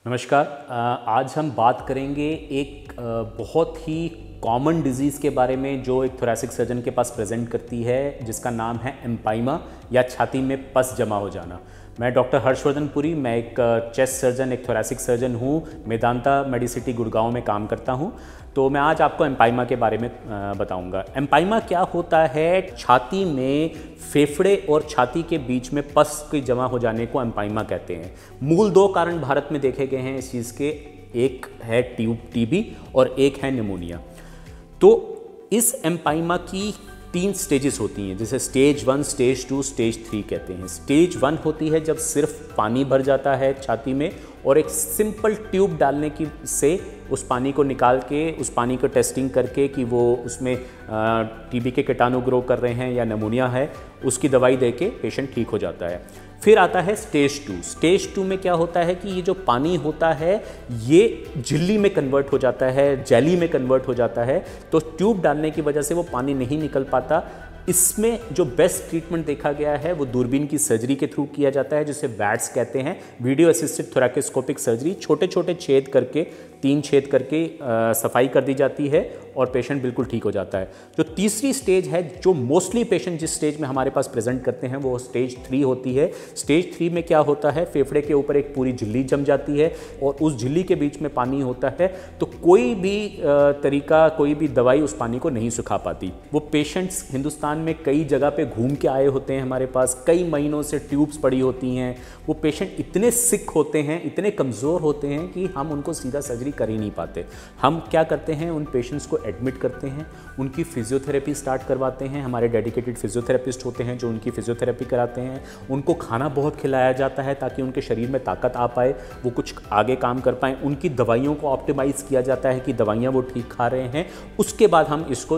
नमस्कार। आज हम बात करेंगे एक बहुत ही कॉमन डिजीज़ के बारे में जो एक थोरेसिक सर्जन के पास प्रेजेंट करती है, जिसका नाम है एम्पाइमा या छाती में पस जमा हो जाना। मैं डॉक्टर हर्षवर्धन पुरी, मैं एक चेस्ट सर्जन, एक थोरेसिक सर्जन हूँ। मेदांता मेडिसिटी गुड़गांव में काम करता हूँ। तो मैं आज आपको एम्पाइमा के बारे में बताऊंगा। एम्पाइमा क्या होता है? छाती में फेफड़े और छाती के बीच में पस के जमा हो जाने को एम्पाइमा कहते हैं। मूल दो कारण भारत में देखे गए हैं इस चीज़ के, एक है टीबी और एक है निमोनिया। तो इस एम्पाइमा की 3 स्टेजेस होती हैं, जैसे स्टेज 1, स्टेज 2, स्टेज 3 कहते हैं। स्टेज 1 होती है जब सिर्फ पानी भर जाता है छाती में और एक सिंपल ट्यूब डालने की से उस पानी को निकाल के, उस पानी को टेस्टिंग करके कि वो उसमें टीबी के कीटाणु ग्रो कर रहे हैं या निमोनिया है, उसकी दवाई देके पेशेंट ठीक हो जाता है। फिर आता है स्टेज 2। स्टेज 2 में क्या होता है कि ये जो पानी होता है ये झिल्ली में कन्वर्ट हो जाता है, जेली में कन्वर्ट हो जाता है। तो ट्यूब डालने की वजह से वो पानी नहीं निकल पाता। इसमें जो बेस्ट ट्रीटमेंट देखा गया है वो दूरबीन की सर्जरी के थ्रू किया जाता है, जिसे वैट्स कहते हैं, वीडियो असिस्टेड थोरैकोस्कोपिक सर्जरी। छोटे छोटे छेद करके, 3 छेद करके सफाई कर दी जाती है और पेशेंट बिल्कुल ठीक हो जाता है। जो तीसरी स्टेज है, जो मोस्टली पेशेंट जिस स्टेज में हमारे पास प्रेजेंट करते हैं, वो स्टेज 3 होती है। स्टेज 3 में क्या होता है? फेफड़े के ऊपर एक पूरी झिल्ली जम जाती है और उस झिल्ली के बीच में पानी होता है। तो कोई भी तरीका, कोई भी दवाई उस पानी को नहीं सुखा पाती। वो पेशेंट्स हिंदुस्तान में कई जगह पे घूम के आए होते हैं, हमारे पास कई महीनों से ट्यूब्स पड़ी होती हैं। वो पेशेंट इतने सिक होते हैं, इतने कमज़ोर होते हैं कि हम उनको सीधा सर्जरी कर ही नहीं पाते। हम क्या करते हैं, उन पेशेंट्स को एडमिट करते हैं, उनकी फिजियोथेरेपी स्टार्ट करवाते हैं। हमारे डेडिकेटेड फिजियोथेरेपिस्ट होते हैं जो उनकी फिजियोथेरेपी कराते हैं। उनको खाना बहुत खिलाया जाता है ताकि उनके शरीर में ताकत आ पाए, वो कुछ आगे काम कर पाएँ। उनकी दवाइयों को ऑप्टिमाइज़ किया जाता है कि दवाइयाँ वो ठीक खा रहे हैं। उसके बाद हम इसको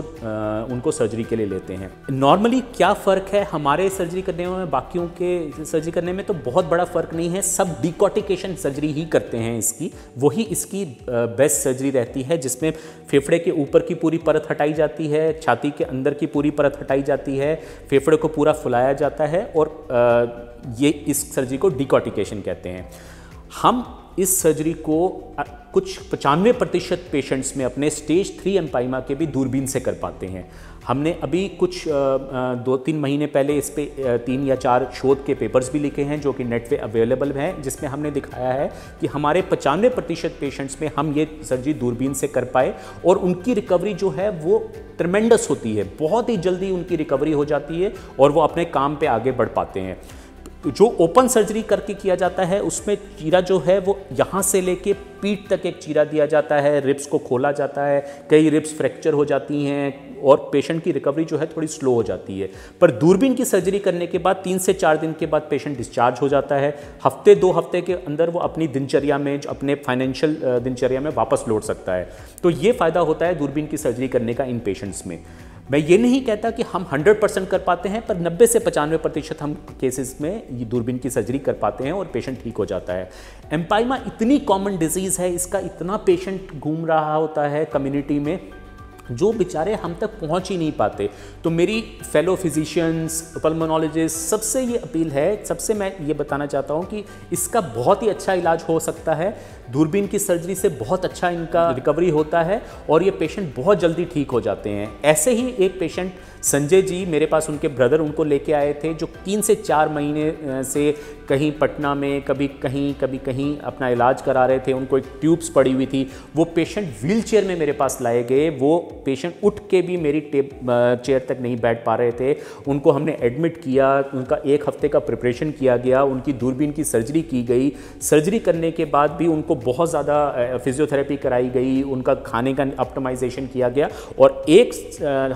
उनको सर्जरी के लिए लेते हैं। नॉर्मली क्या फ़र्क है हमारे सर्जरी करने में बाकियों के सर्जरी करने में? तो बहुत बड़ा फ़र्क नहीं है। सब डिकॉर्टिकेशन सर्जरी ही करते हैं इसकी, वही इसकी बेस्ट सर्जरी रहती है, जिसमें फेफड़े के ऊपर की पूरी परत हटाई जाती है, छाती के अंदर की पूरी परत हटाई जाती है, फेफड़े को पूरा फुलाया जाता है और ये इस सर्जरी को डिकॉर्टिकेशन कहते हैं। हम इस सर्जरी को कुछ 95% पेशेंट्स में अपने स्टेज 3 एम्पाइमा के भी दूरबीन से कर पाते हैं। हमने अभी कुछ 2-3 महीने पहले इस पे 3 या 4 शोध के पेपर्स भी लिखे हैं जो कि नेट पे अवेलेबल हैं, जिसमें हमने दिखाया है कि हमारे 95% पेशेंट्स में हम ये सर्जरी दूरबीन से कर पाए और उनकी रिकवरी जो है वो ट्रेमेंडस होती है। बहुत ही जल्दी उनकी रिकवरी हो जाती है और वो अपने काम पे आगे बढ़ पाते हैं। जो ओपन सर्जरी करके किया जाता है उसमें चीरा जो है वो यहाँ से लेके पीठ तक एक चीरा दिया जाता है, रिब्स को खोला जाता है, कई रिब्स फ्रैक्चर हो जाती हैं और पेशेंट की रिकवरी जो है थोड़ी स्लो हो जाती है। पर दूरबीन की सर्जरी करने के बाद 3 से 4 दिन के बाद पेशेंट डिस्चार्ज हो जाता है। हफ्ते 2 हफ्ते के अंदर वो अपनी दिनचर्या में, अपने फाइनेंशियल दिनचर्या में वापस लौट सकता है। तो ये फ़ायदा होता है दूरबीन की सर्जरी करने का इन पेशेंट्स में। मैं ये नहीं कहता कि हम 100% कर पाते हैं, पर 90 से 95% हम केसेस में ये दूरबीन की सर्जरी कर पाते हैं और पेशेंट ठीक हो जाता है। एम्पाइमा इतनी कॉमन डिजीज़ है, इसका इतना पेशेंट घूम रहा होता है कम्युनिटी में, जो बेचारे हम तक पहुंच ही नहीं पाते। तो मेरी फेलो फिजिशियंस, पल्मोनोलॉजिस्ट, सबसे ये अपील है, सबसे मैं ये बताना चाहता हूं कि इसका बहुत ही अच्छा इलाज हो सकता है। दूरबीन की सर्जरी से बहुत अच्छा इनका रिकवरी होता है और ये पेशेंट बहुत जल्दी ठीक हो जाते हैं। ऐसे ही एक पेशेंट संजय जी मेरे पास, उनके ब्रदर उनको लेके आए थे, जो 3 से 4 महीने से कहीं पटना में, कभी कहीं अपना इलाज करा रहे थे। उनको एक ट्यूब्स पड़ी हुई थी। वो पेशेंट व्हीलचेयर में मेरे पास लाए गए। वो पेशेंट उठ के भी मेरी चेयर तक नहीं बैठ पा रहे थे। उनको हमने एडमिट किया, उनका 1 हफ्ते का प्रिपरेशन किया गया, उनकी दूरबीन की सर्जरी की गई। सर्जरी करने के बाद भी उनको बहुत ज़्यादा फिजियोथेरेपी कराई गई, उनका खाने का ऑप्टिमाइजेशन किया गया और 1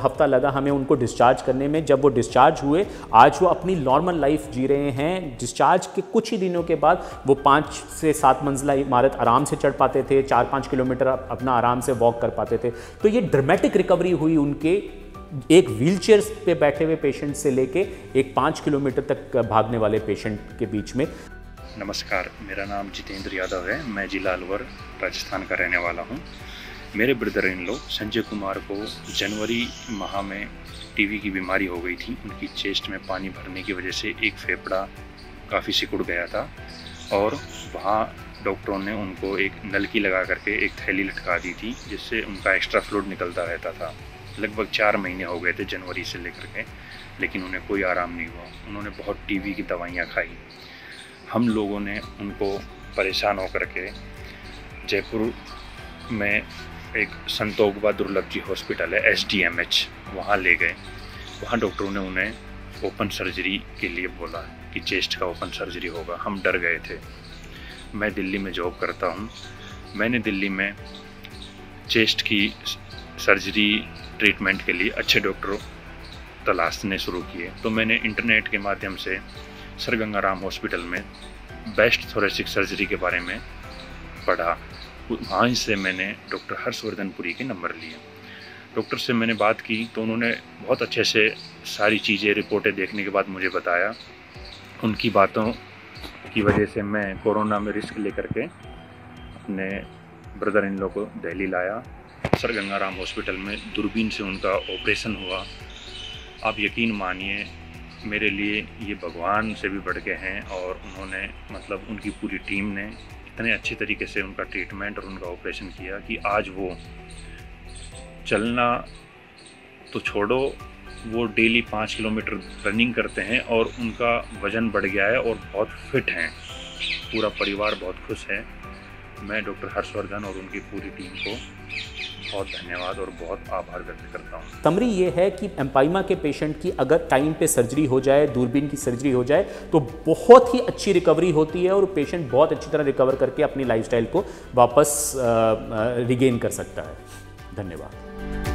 हफ्ता लगा हमें उनको डिस्चार्ज करने में। जब वो डिस्चार्ज हुए, आज वो अपनी नॉर्मल लाइफ जी रहे हैं। डिस्चार्ज के कुछ ही दिनों के बाद वो 5 से 7 मंजिला इमारत आराम से चढ़ पाते थे, 4-5 किलोमीटर अपना आराम से वॉक कर पाते थे। तो ये ड्रामेटिक रिकवरी हुई उनके, एक व्हीलचेयर पे बैठे हुए पेशेंट से लेके एक 5 किलोमीटर तक भागने वाले पेशेंट के बीच में। नमस्कार, मेरा नाम जितेंद्र यादव है। मैं जिला अलवर राजस्थान का रहने वाला हूँ। मेरे brother in law Sanjay Kumar को जनवरी माह में टीबी की बीमारी हो गई थी। उनकी चेस्ट में पानी भरने की वजह से एक फेफड़ा काफ़ी सिकुड़ गया था और वहाँ डॉक्टरों ने उनको एक नलकी लगा करके एक थैली लटका दी थी, जिससे उनका एक्स्ट्रा फ्लूइड निकलता रहता था। लगभग 4 महीने हो गए थे जनवरी से लेकर के, लेकिन उन्हें कोई आराम नहीं हुआ। उन्होंने बहुत टीबी की दवाइयाँ खाई। हम लोगों ने उनको परेशान होकर के जयपुर में एक संतोखबा दुर्लभ जी हॉस्पिटल है SDMH, वहाँ ले गए। वहाँ डॉक्टरों ने उन्हें ओपन सर्जरी के लिए बोला कि चेस्ट का ओपन सर्जरी होगा। हम डर गए थे। मैं दिल्ली में जॉब करता हूँ। मैंने दिल्ली में चेस्ट की सर्जरी ट्रीटमेंट के लिए अच्छे डॉक्टर तलाशने शुरू किए, तो मैंने इंटरनेट के माध्यम से सर गंगाराम हॉस्पिटल में बेस्ट थोरेसिक सर्जरी के बारे में पढ़ा। वहाँ से मैंने डॉक्टर हर्षवर्धन पुरी के नंबर लिए। डॉक्टर से मैंने बात की तो उन्होंने बहुत अच्छे से सारी चीज़ें रिपोर्टें देखने के बाद मुझे बताया। उनकी बातों की वजह से मैं कोरोना में रिस्क लेकर के अपने ब्रदर इन लॉ को दिल्ली लाया। सर गंगाराम हॉस्पिटल में दूरबीन से उनका ऑपरेशन हुआ। आप यकीन मानिए, मेरे लिए ये भगवान से भी बढ़ के हैं। और उन्होंने मतलब उनकी पूरी टीम ने इतने अच्छे तरीके से उनका ट्रीटमेंट और उनका ऑपरेशन किया कि आज वो चलना तो छोड़ो, वो डेली 5 किलोमीटर रनिंग करते हैं और उनका वज़न बढ़ गया है और बहुत फिट हैं। पूरा परिवार बहुत खुश है। मैं डॉक्टर हर्षवर्धन और उनकी पूरी टीम को बहुत धन्यवाद और बहुत आभार व्यक्त करता हूँ। समरी ये है कि एम्पाइमा के पेशेंट की अगर टाइम पे सर्जरी हो जाए, दूरबीन की सर्जरी हो जाए, तो बहुत ही अच्छी रिकवरी होती है और पेशेंट बहुत अच्छी तरह रिकवर करके अपनी लाइफस्टाइल को वापस रिगेन कर सकता है। धन्यवाद।